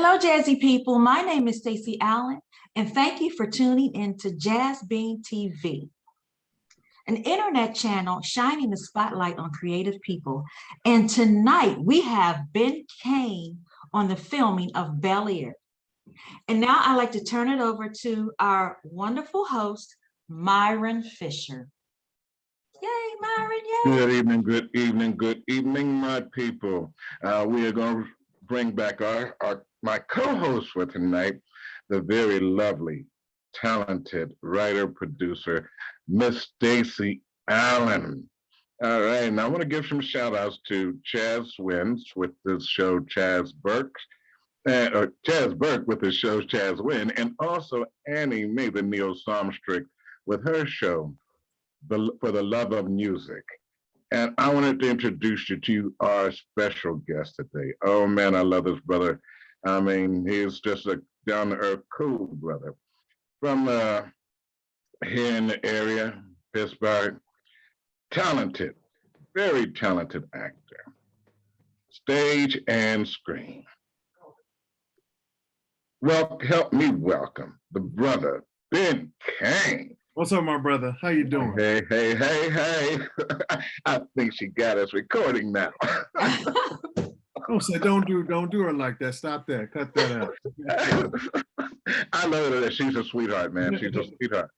Hello, Jazzy people. My name is Stacey Allen, and thank you for tuning in to Jazz Bean TV, an internet channel shining the spotlight on creative people. And tonight we have Ben Cain on the filming of Bel Air. And now I'd like to turn it over to our wonderful host, Myron Fisher. Yay, Myron, yay. Good evening, my people. We are going to bring back my co-host for tonight, the very lovely, talented writer-producer, Miss Stacey Allen. All right, and I want to give some shout-outs to Chaz Wins with this show, Chaz Burke with his show, Chaz Win, and also Annie Mae, the Neil Somstrick, with her show, For the Love of Music. And I wanted to introduce you to our special guest today. Oh man, I love this brother. I mean, he's just a down-to-earth, cool brother. From here in the area, Pittsburgh, talented, very talented actor, stage and screen. Well, help me welcome the brother, Ben Cain. What's up, my brother? How you doing? Hey. I think she got us recording now. Don't do her like that. Stop that. Cut that out. I love her. She's a sweetheart, man. She's a sweetheart.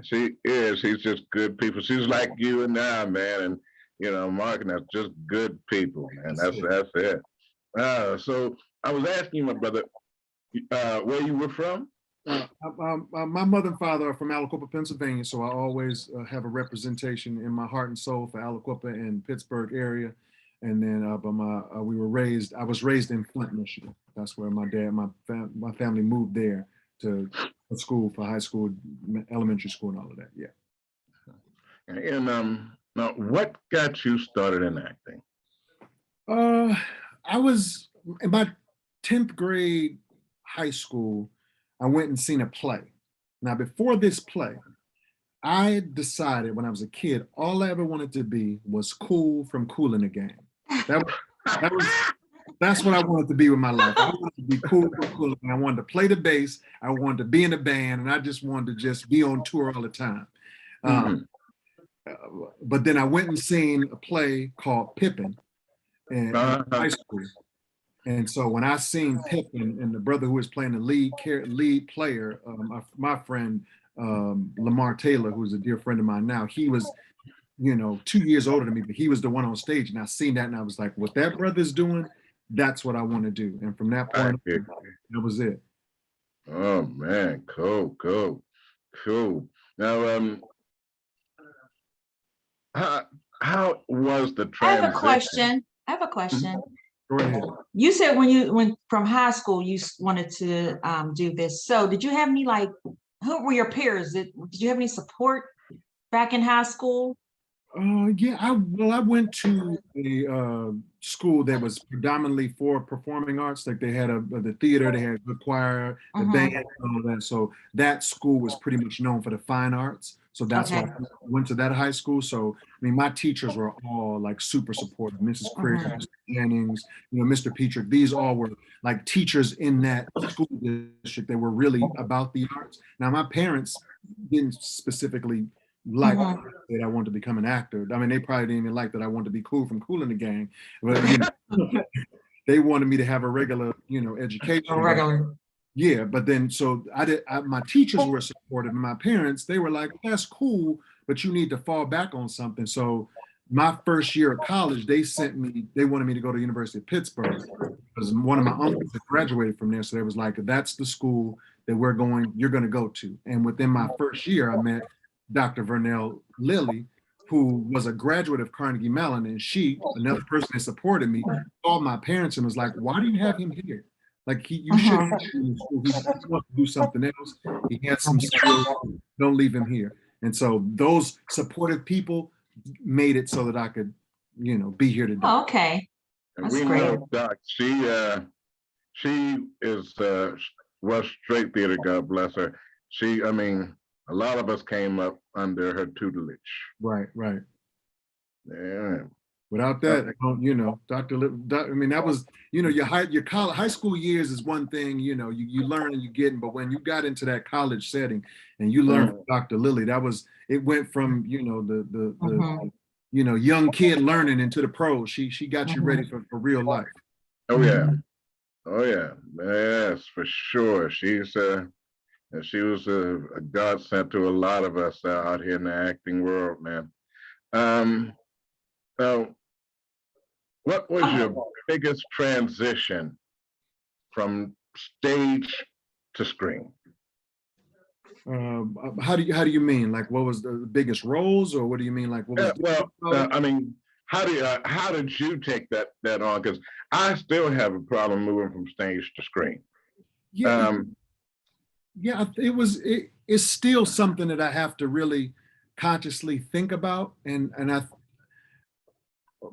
She is. She's just good people. She's like you and I, man. And Mark and that's just good people, man. That's it. So I was asking you, my brother, where you were from? My mother and father are from Aliquippa, Pennsylvania, so I always have a representation in my heart and soul for Aliquippa and Pittsburgh area. And then, I was raised in Flint, Michigan. That's where my family moved there to school for high school, elementary school, and all of that. Yeah. And now, what got you started in acting? I was in my 10th grade high school. I went and seen a play. Now, before this play, I decided when I was a kid, all I ever wanted to be was cool from Kool in the Gang. That's what I wanted to be with my life. I wanted to be cool from Kool. I wanted to play the bass. I wanted to be in a band, and I just wanted to just be on tour all the time. But then I went and seen a play called Pippin in high school. And so when I seen Pippin and the brother who was playing the lead player, my friend Lamar Taylor, who's a dear friend of mine now, he was, 2 years older than me, but he was the one on stage. And I seen that and I was like, what that brother's doing, that's what I want to do. And from that point, that was it. Oh man, cool. Now, how was the transition? I have a question. Go ahead. You said when you went from high school, you wanted to do this. So did you have any, who were your peers? Did you have any support back in high school? Yeah, I went to a school that was predominantly for performing arts. Like they had the theater, they had the choir, the band, and all that. So that school was pretty much known for the fine arts. So that's why I went to that high school. So I mean, my teachers were all super supportive. Mrs. Creer, Mr. Jennings, Mr. Peacock. These all were teachers in that school district that were really about the arts. Now, my parents didn't specifically like that I wanted to become an actor. I mean, they probably didn't even like that I wanted to be cool from Kool in the Gang. But they wanted me to have a regular, education. Yeah, but then so my teachers were supportive, and my parents, they were like, that's cool, but you need to fall back on something. So my first year of college, they wanted me to go to the University of Pittsburgh because one of my uncles had graduated from there. So they was like, that's the school that you're going to go to. And within my first year, I met Dr. Vernell Lilly, who was a graduate of Carnegie Mellon, and another person that supported me, called my parents and was like, why do you have him here? You should have him in school. He wants to do something else. He has some skills. Don't leave him here. And so those supportive people made it so that I could, be here today. Oh, okay. That's great. Know Doc, she was straight theater, God bless her. A lot of us came up under her tutelage. Right. Yeah. Without that, you know, I mean, that was, you know, your high school years is one thing, you know, you learn and you get, but when you got into that college setting and you learned from Dr. Lilly, it went from, you know, the you know, young kid learning into the pros. She got you ready for real life. Oh yeah. Oh yeah. Yes, for sure. She was a godsend to a lot of us out here in the acting world, man. So what was your biggest transition from stage to screen? How do you mean? Like, what was the biggest roles, or what do you mean? Like, what was? I mean, how did you take that on? Because I still have a problem moving from stage to screen. Yeah, yeah. It's still something that I have to really consciously think about, and I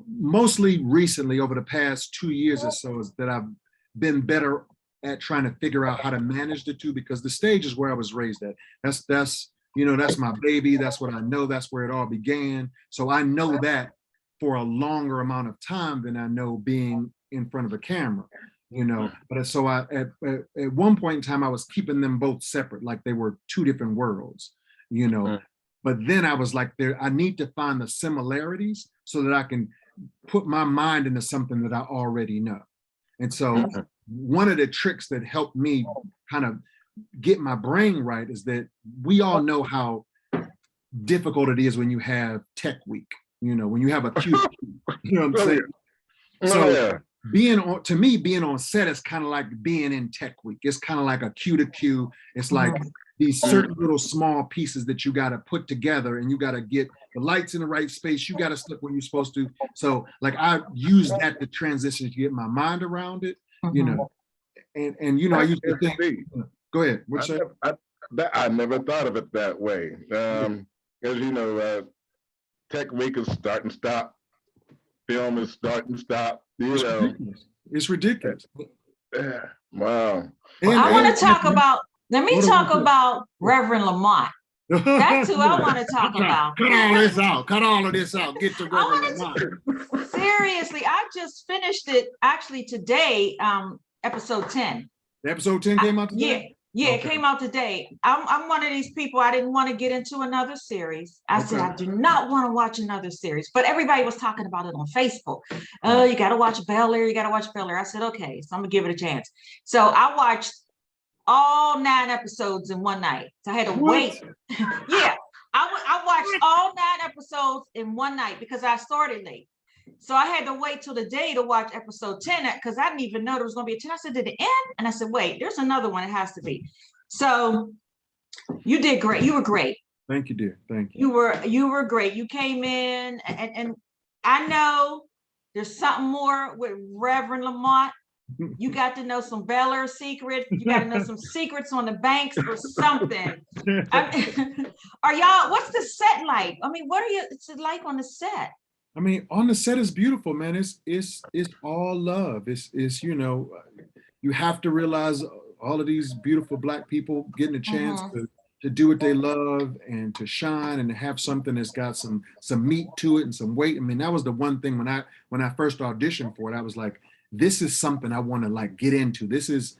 mostly recently over the past 2 years or so is that I've been better at trying to figure out how to manage the two, because the stage is where I was raised at. That's you know, that's my baby. That's what I know. That's where it all began. So I know that for a longer amount of time than I know being in front of a camera, you know. But so at one point in time, I was keeping them both separate, like they were two different worlds, you know. But then I was like, I need to find the similarities so that I can put my mind into something that I already know. And so one of the tricks that helped me kind of get my brain right is that we all know how difficult it is when you have tech week, you know, when you have a Q, you know what I'm saying? So being on set is kind of like being in tech week. It's kind of like a Q to Q. It's like these certain little small pieces that you got to put together, and you got to get the lights in the right space. You got to slip when you're supposed to. So like I use that to transition to get my mind around it, you know, and you know, I used to think, go ahead. I never thought of it that way. Because you know, tech week is start and stop. Film is start and stop. You know, it's ridiculous. Yeah. Wow. I want to talk about. Let me talk about Reverend Lamont. That's who I want to talk about. Cut all this out. Cut all of this out. Get to Reverend Lamont. Seriously, I just finished it actually today. Episode 10. Episode 10 came out today? Yeah, it came out today. I'm one of these people, I didn't want to get into another series. I said, I do not want to watch another series, but everybody was talking about it on Facebook. Oh, you got to watch Bel Air. You got to watch Bel Air. I said, okay, so I'm gonna give it a chance. So I watched all 9 episodes in one night. So I had to wait. Yeah, I watched all 9 episodes in one night because I started late. So I had to wait till the day to watch episode 10 because I didn't even know there was going to be a 10. I said, did it end? And I said, wait, there's another one. It has to be. So you did great. You were great. Thank you, dear. Thank you. You were great. You came in and I know there's something more with Reverend Lamont. You got to know some Bel Air secrets. You got to know some secrets on the banks or something. Are y'all, what's the set like? I mean, what are you, it's like on the set? I mean, on the set is beautiful, man. It's all love. It's you know, you have to realize all of these beautiful Black people getting a chance to do what they love and to shine and to have something that's got some meat to it and some weight. I mean, that was the one thing when I first auditioned for it, I was like, this is something I want to like get into. This is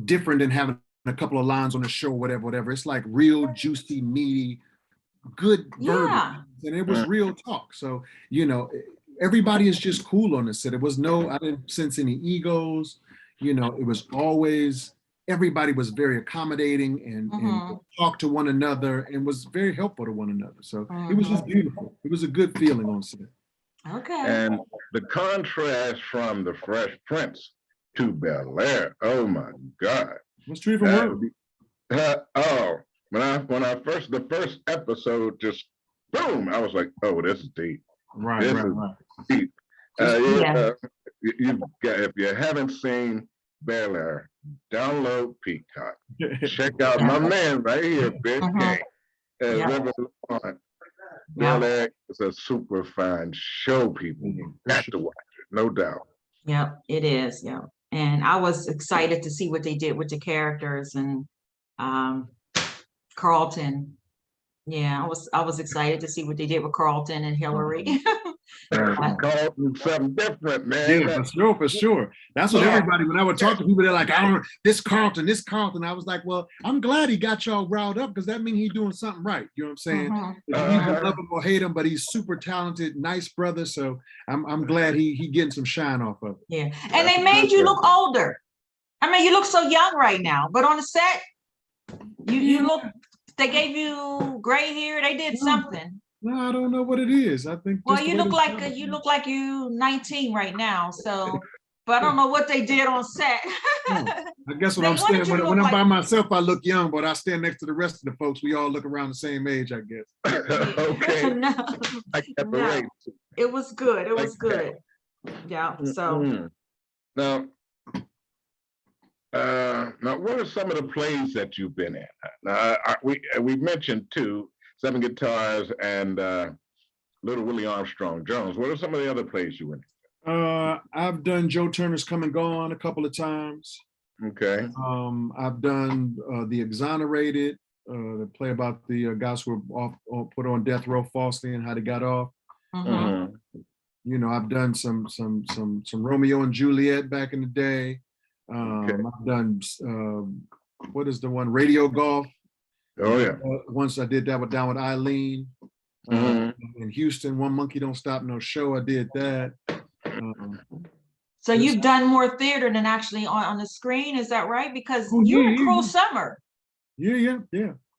different than having a couple of lines on the show, whatever. It's like real juicy, meaty, good verbiage. And it was real talk. So, you know, everybody is just cool on the set. I didn't sense any egos. You know, it was always, everybody was very accommodating and talked to one another and was very helpful to one another. So it was just beautiful. It was a good feeling on set. Okay. And the contrast from the Fresh Prince to Bel Air, oh my God. What's two different words? The first episode just boom, I was like, oh, this is deep. Right. Deep. If you haven't seen Bel Air, download Peacock. Check out my man right here, Ben Cain. Bel Air is a super fine show, people. You have to watch it, no doubt. Yeah, it is. Yeah. And I was excited to see what they did with the characters and Carlton. Yeah, I was excited to see what they did with Carlton and Hillary. Carlton, something different, man. Yeah, for sure. That's what everybody, when I would talk to people, they're like, I don't know, this Carlton. I was like, well, I'm glad he got y'all riled up because that means he's doing something right. You know what I'm saying? You can love him or hate him, but he's super talented, nice brother. So I'm glad he getting some shine off of it. Yeah. And they made you look older. I mean, you look so young right now, but on the set, you look, they gave you gray hair. They did something. No, I don't know what it is. I think. Well, you look like you 19 right now. So, but I don't know what they did on set. I guess when I'm by myself, I look young, but I stand next to the rest of the folks. We all look around the same age, I guess. Okay. No, No. it was good. It was good. Yeah. So now, what are some of the plays that you've been in? Now, we mentioned two. 7 Guitars and Little Willie Armstrong Jones. What are some of the other plays you were in? I've done Joe Turner's Come and Gone a couple of times. Okay. I've done The Exonerated, the play about the guys who were put on death row falsely and how they got off. You know, I've done some Romeo and Juliet back in the day. I've done what is the one, Radio Golf. Oh yeah. Once I did that down with Eileen in Houston. One Monkey Don't Stop No Show. I did that. So you've done more theater than actually on the screen, is that right? Because you're in Cruel Summer. Yeah.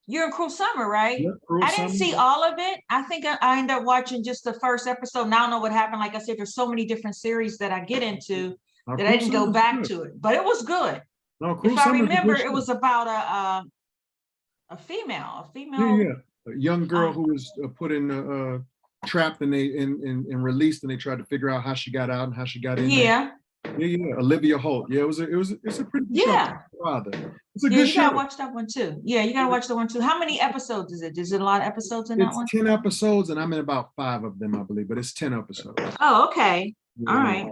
You're in Cruel Summer, right? Yeah, I didn't see all of it. I think I ended up watching just the first episode. Now I don't know what happened. Like I said, there's so many different series that I get into that I didn't go back to it, but it was good. If I remember, it was about a female. Yeah. A young girl who was put in trapped and released, and they tried to figure out how she got out and how she got in. Yeah. Yeah. Olivia Holt. Yeah, it's a pretty good show. Father. It's a good show. You gotta watch that one too. Yeah, you gotta watch the one too. How many episodes is it? Is it a lot of episodes in that one? It's 10 episodes, and I'm in about 5 of them, I believe, but it's 10 episodes. Oh, okay. All right.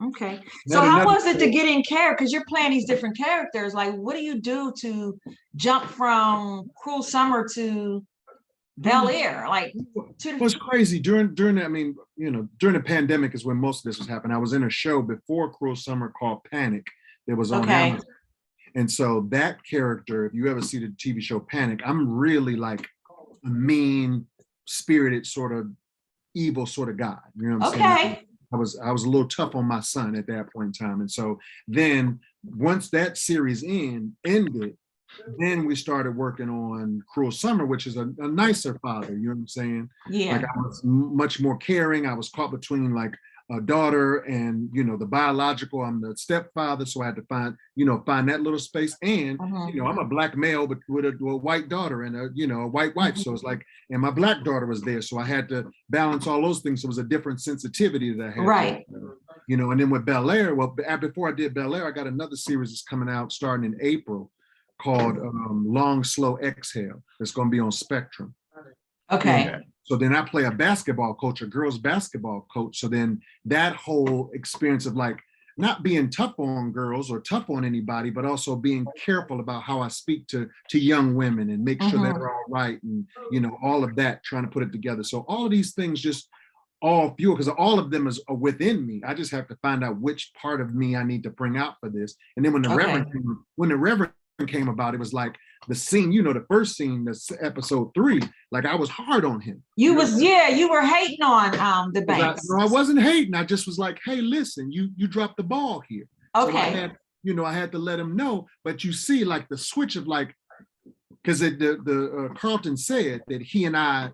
Okay. So how was it to get in character? Because you're playing these different characters. Like, what do you do to jump from Cruel Summer to Bel Air? Like, it's crazy during that. I mean, you know, during the pandemic is when most of this was happening. I was in a show before Cruel Summer called Panic that was on Amazon. And so that character, if you ever see the TV show Panic, I'm really like a mean spirited sort of evil sort of guy. You know what I'm saying? I was a little tough on my son at that point in time. And so then once that series ended, then we started working on Cruel Summer, which is a nicer father, you know what I'm saying? Yeah. Like I was much more caring. I was caught between like a daughter and, you know, the biological, I'm the stepfather. So I had to find that little space. And, you know, I'm a black male, but with a white daughter and a white wife. So it's like, and my black daughter was there. So I had to balance all those things. So it was a different sensitivity that I had. Right. You know, and then with Bel Air, well, before I did Bel Air, I got another series that's coming out starting in April called Long Slow Exhale. It's going to be on Spectrum. Okay. So then I play a basketball coach, a girls basketball coach. So then that whole experience of like not being tough on girls or tough on anybody, but also being careful about how I speak to young women and make sure they're all right. And, you know, all of that, trying to put it together. So all of these things just all fuel, because all of them are within me. I just have to find out which part of me I need to bring out for this. And then when the Reverend came about, it was like the scene, you know, the first scene, that's episode 3, like I was hard on him. You were hating on the Banks. I wasn't hating. I just was like, hey, listen, you dropped the ball here. Okay. So I had to let him know. But you see, like the switch of like, because the Carlton said that he and I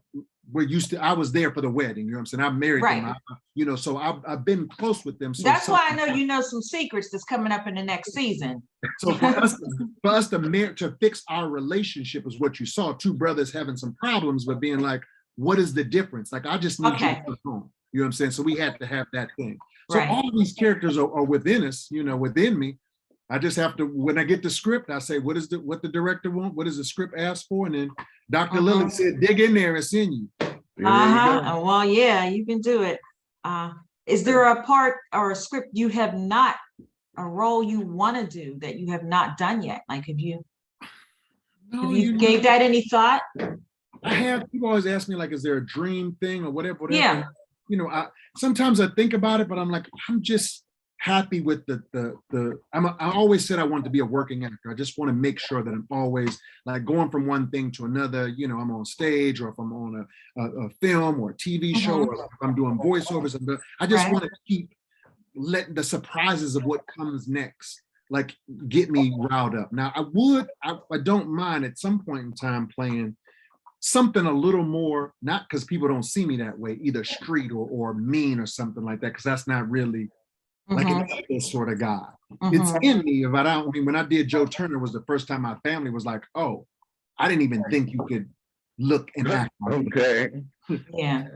I was there for the wedding, you know what I'm saying? I married them, so I've been close with them. So that's why I know you know some secrets that's coming up in the next season. So for us to fix our relationship is what you saw. 2 brothers having some problems, but being like, what is the difference? Like, I just need you to come home. You know what I'm saying? So we had to have that thing. So all of these characters are within us, within me. I just have to, when I get the script, I say, what the director want? What does the script ask for? And then Dr. Lily said, dig in there, it's in you. Well, yeah, you can do it. Is there a part or a script you have not, a role you want to do that you have not done yet? Like, have you gave that any thought? I have. People always ask me, like, is there a dream thing or whatever? Yeah. sometimes I think about it, but I'm like, I'm just happy with I always said I wanted to be a working actor. I just want to make sure that I'm always like going from one thing to another. I'm on stage, or if I'm on a film or a TV show, or if I'm doing voiceovers. I just want to keep letting the surprises of what comes next, like, get me riled up. Now, I don't mind at some point in time playing something a little more, not because people don't see me that way, either street or mean or something like that, because that's not really like an evil sort of guy. It's in me. If I don't, I mean, when I did Joe Turner, was the first time my family was like, oh, I didn't even think you could look and act like Okay. Yeah,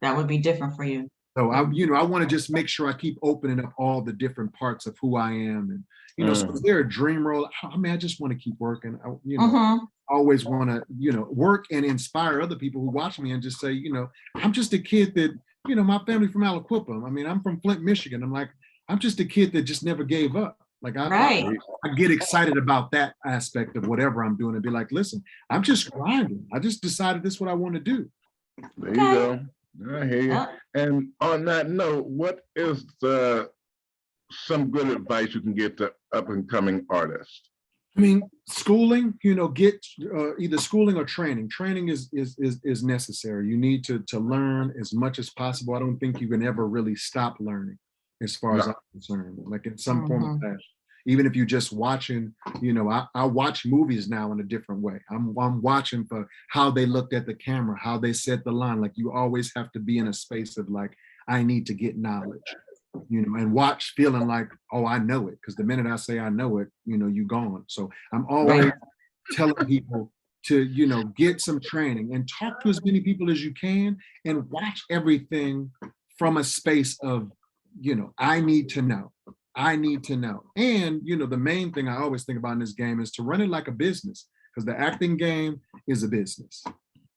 that would be different for you. So I want to just make sure I keep opening up all the different parts of who I am. And, so is there a dream role? I mean, I just want to keep working. I always want to, work and inspire other people who watch me and just say, I'm just a kid that, my family from Aliquippa. I mean, I'm from Flint, Michigan. I'm just a kid that just never gave up. Like I get excited about that aspect of whatever I'm doing and be like, listen, I'm just grinding. I just decided this is what I want to do. There you go. I hear you. And on that note, what is some good advice you can get to up and coming artists? I mean, schooling, get either schooling or training. Training is necessary. You need to learn as much as possible. I don't think you can ever really stop learning, as far as I'm concerned. Like in some form of fashion. Even if you're just watching, I watch movies now in a different way. I'm watching for how they looked at the camera, how they said the line. Like, you always have to be in a space of like, I need to get knowledge, and watch feeling like, oh, I know it. Because the minute I say I know it, you gone. So I'm always telling people to, get some training and talk to as many people as you can and watch everything from a space of, I need to know. I need to know. And, the main thing I always think about in this game is to run it like a business, because the acting game is a business.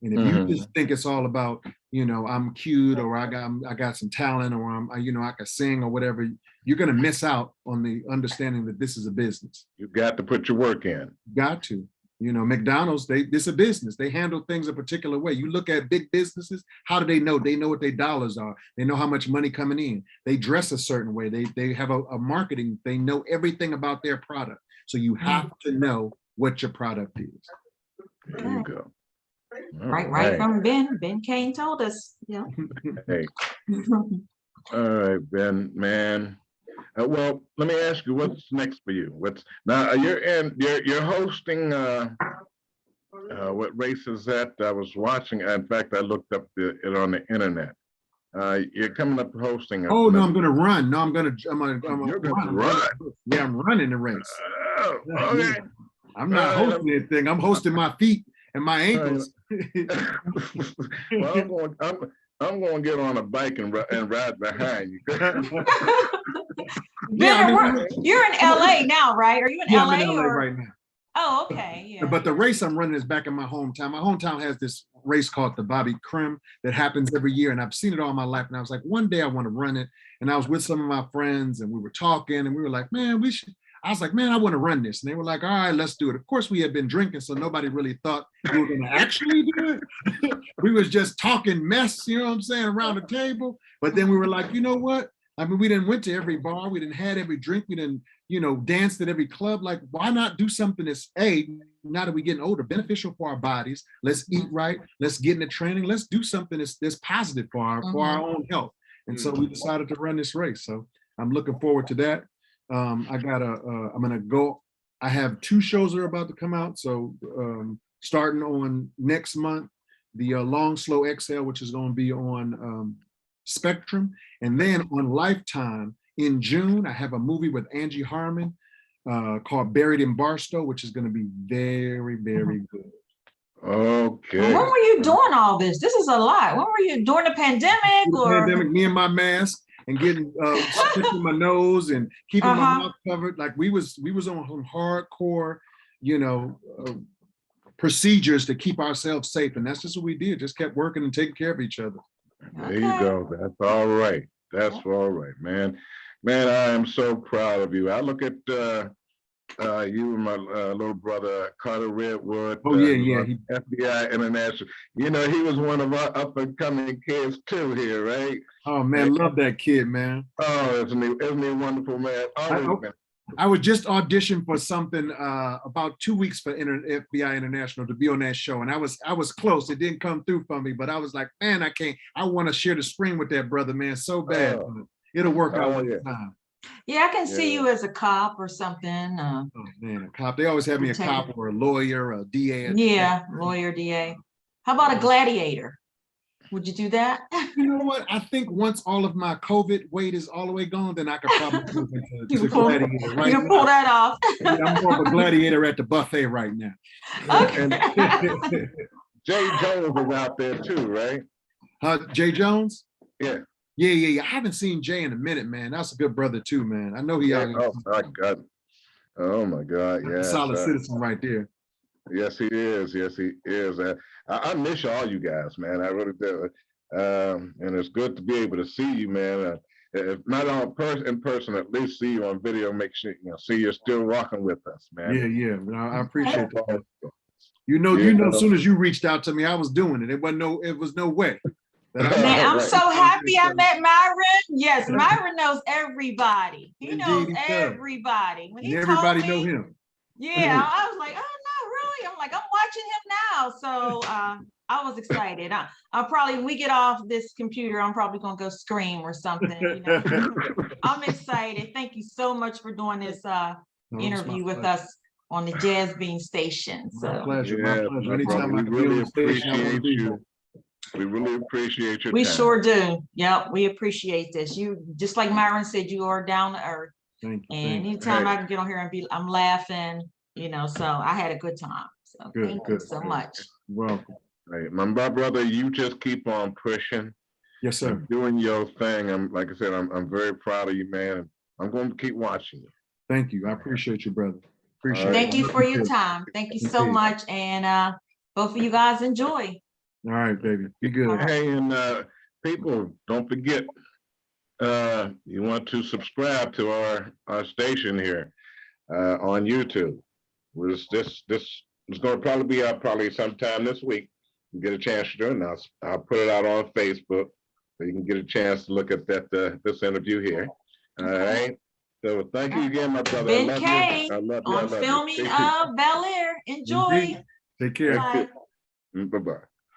And if you just think it's all about, I'm cute, or I got some talent, or I can sing or whatever, you're going to miss out on the understanding that this is a business. You got to put your work in. Got to. McDonald's, it's a business. They handle things a particular way. You look at big businesses, how do they know? They know what their dollars are. They know how much money coming in. They dress a certain way. They have a marketing. They know everything about their product. So you have to know what your product is. There you go. Right from Ben Cain told us. Yeah. Hey. All right, Ben, man. Well, let me ask you, what's next for you? Now? You're hosting. What race is that? I was watching. In fact, I looked up it on the internet. You're coming up hosting. No, I'm going to run. No, You're going to run. Yeah, I'm running the race. Oh, okay. I'm not hosting anything. I'm hosting my feet and my ankles. Well, I'm going to get on a bike and ride behind you. You're in LA now, right? Are you in LA? I'm in LA right now. Oh, okay. Yeah. But the race I'm running is back in my hometown. My hometown has this race called the Bobby Krim that happens every year, and I've seen it all my life. And I was like, one day I want to run it. And I was with some of my friends, and we were talking, and we were like, man, we should. I was like, man, I want to run this. And they were like, all right, let's do it. Of course, we had been drinking, so nobody really thought we were going to actually do it. We was just talking mess, you know what I'm saying, around the table. But then we were like, you know what? I mean, we didn't went to every bar. We didn't had every drink. We didn't, danced at every club. Like, why not do something that's, now that we're getting older, beneficial for our bodies? Let's eat right. Let's get into training. Let's do something that's positive for our own health. And so we decided to run this race. So I'm looking forward to that. I'm gonna go. I have 2 shows that are about to come out. So starting on next month, the Long Slow XL, which is going to be on Spectrum, and then on Lifetime in June, I have a movie with Angie Harmon called Buried in Barstow, which is going to be very, very good. Okay. When were you doing all this? This is a lot. When were you during the pandemic? Pandemic, me and my mask. And getting sticking my nose and keeping my mouth covered. Like we was on some hardcore, procedures to keep ourselves safe. And that's just what we did. Just kept working and taking care of each other. There you go. That's all right. That's all right, man. Man, I am so proud of you. I look at you and my little brother Carter Redwood. Oh yeah. FBI International. You know, he was one of our up and coming kids too here, right? Oh man, love that kid, man. Oh, isn't he a wonderful man? I was just auditioned for something about 2 weeks for FBI International to be on that show, and I was close. It didn't come through for me, but I was like, man, I can't. I want to share the screen with that brother, man, so bad. It'll work out one time. Yeah, I can see you as a cop or something. Oh man, a cop. They always have me a cop or a lawyer, a DA. Yeah, lawyer, DA. How about a gladiator? Would you do that? You know what? I think once all of my COVID weight is all the way gone, then I could probably move into gladiator. Right, you can pull that off. I'm more of a gladiator at the buffet right now. Okay. Jay Jones was out there too, right? Jay Jones? Yeah. Yeah. I haven't seen Jay in a minute, man. That's a good brother too, man. I know he. Oh my God. Oh my God. Yeah. Solid citizen right there. Yes, he is. Yes, he is. I miss all you guys, man. I really do. And it's good to be able to see you, man. If not in person, at least see you on video. Make sure see you're still rocking with us, man. Yeah. I appreciate that. You know. As soon as you reached out to me, I was doing it. It was no way. Man, I'm so happy I met Myron. Yes, Myron knows everybody. He knows everybody. When everybody know him. Yeah, I was like, oh no, really? I'm like, I'm watching him now. So I was excited. I'll probably, when we get off this computer, I'm probably gonna go scream or something. You know? I'm excited. Thank you so much for doing this interview with us on the Jazz Bean station. So my pleasure. Anytime I can really appreciate you. We really appreciate your time. We sure do. Yep, we appreciate this. You, just like Myron said, you are down to earth. Thank you. And anytime I can get on here and I'm laughing, so I had a good time. So thank you so much. Welcome. Right. My brother, you just keep on pushing. Yes, sir. Doing your thing. Like I said, I'm very proud of you, man. I'm going to keep watching you. Thank you. I appreciate you, brother. Appreciate it. Thank you for your time. Thank you so much. And both of you guys enjoy. All right, baby. Be good. Hey, and people, don't forget, you want to subscribe to our station here on YouTube. This is going to probably be out probably sometime this week. You get a chance to do it, and I'll put it out on Facebook so you can get a chance to look at this interview here. All right. So thank you again, my brother. Ben Cain on filming of Bel Air. Enjoy. Take care. Bye. Bye-bye.